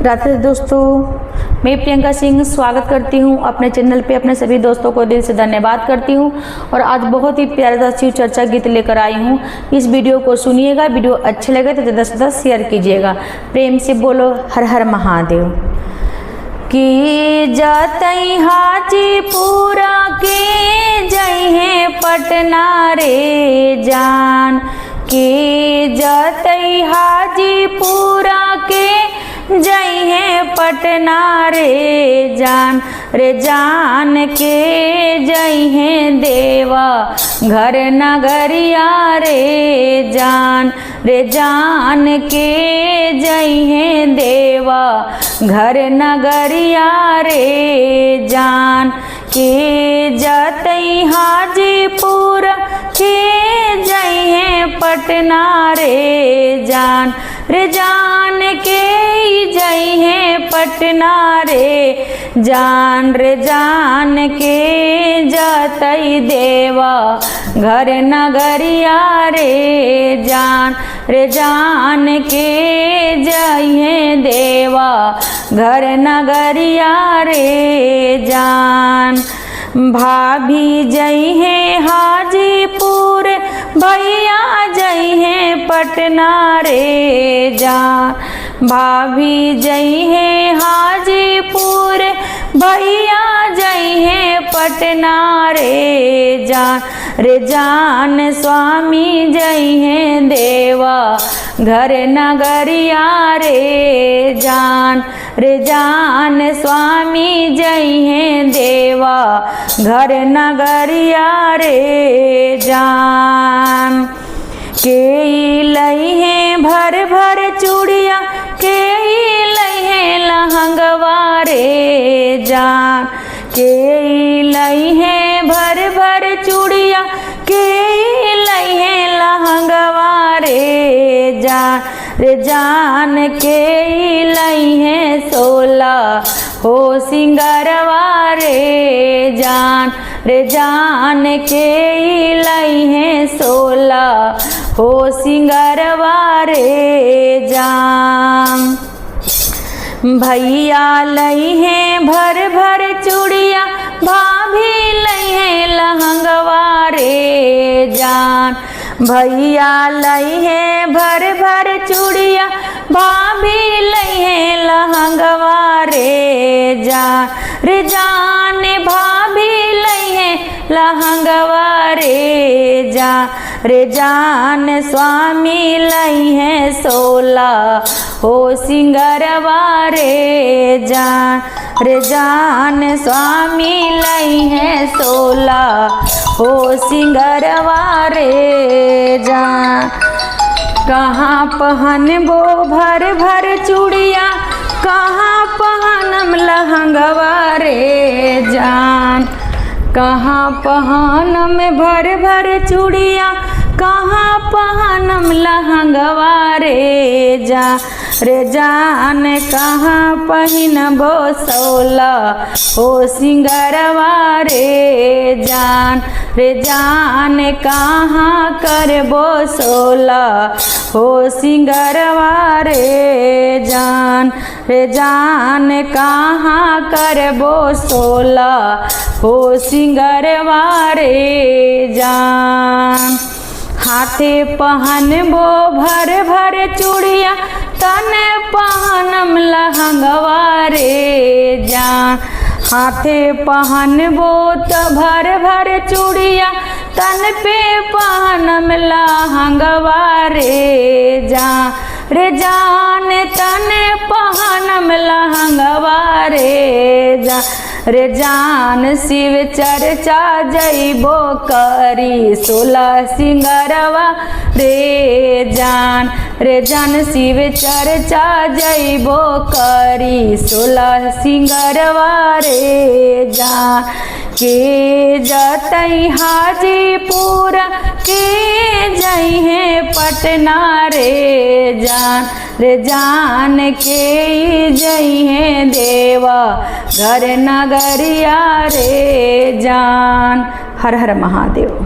राधे दोस्तों, मैं प्रियंका सिंह स्वागत करती हूं अपने चैनल पे। अपने सभी दोस्तों को दिल से धन्यवाद करती हूं और आज बहुत ही प्यारा सा शिव चर्चा गीत लेकर आई हूं। इस वीडियो को सुनिएगा, वीडियो अच्छे लगे तो ज़्यादा से ज़्यादा शेयर कीजिएगा। प्रेम से बोलो हर हर महादेव। कि जतई हाजीपुरा के जई है पटना रे जान, कि जतई हाजीपुरा के जई है पटना रे जान, रे जान के जई है देवा घर नगरिया रे जान, रे जान के जई है देवा घर नगरिया रे जान। के जतई हाजीपुर के जई है पटना रे जान, रे जान के जई है पटना रे जान, रे जान के जतई देवा घर नगरिया रे जान, रे जान के जई है देवा घर नगरिया रे जान। भाभी जई है हाजीपुर, भैया जई है पटना रे जान, भाभी जई है हाजीपुर, भैया जई है पटना रे जान, रे जान स्वामी जई है देवा घर नगरिया रे जान, रे जान स्वामी जई है देवा घर नगरिया रे जान। के लई है भर भर चूड़िया, के लई है लहंगवा रे जान, के लई है भर भर चूड़िया, के लई है लहंगवा रे जान, रे जान के लई है सोला हो सिंगरवा रे जान, रे जान के लई है सोला हो सिंगरवा रे जान। भैया लई है भर भर चूड़िया, भाभी लई है लहंगवा रे जान, भैया लई है भर भर चूड़िया, भाभी लई है लहंगवा रे जान, रे जान भाभी लई है लहंगवा रे जान, रे जान स्वामी लई है सोला हो सिंगरवा रे जान, रे जान स्वामी लई है सोला हो सिंगरवा रे जान। कहाँ पहनबो भर भर चूड़िया, कहाँ पहनम लहंगवा रे जान, कहाँ पहनम भर भर चूड़िया, कहाँ पहनम लहंगवा रे जा, रे जान कहाँ पहिनबो सोला हो सिंगरवा रे जान, रे जान कहाँ करबो सोला हो सिंगरवा रे जान, रे जान कहाँ करबो सोला हो सिंगरवा रे जान। हाथे पहनबो भर भर चूड़िया, तने पहनम लहंगवा रे जान, हाथे पहनबो त भर भर चूड़िया, तन पे पहनम लहंगवा रे जान, रे जान तने पहनम लहंगवा रे जान, रे जान शिव चर्चा जइबो करी सोला सिंगरवा रे जान, रे जान शिव चर्चा जइबो करी सोला सिंगरवा रे जान। के जतई हाजीपुर के जई है पटना रे जान, रे जान के जई है देवा घर नगरिया रे जान। हर हर महादेव।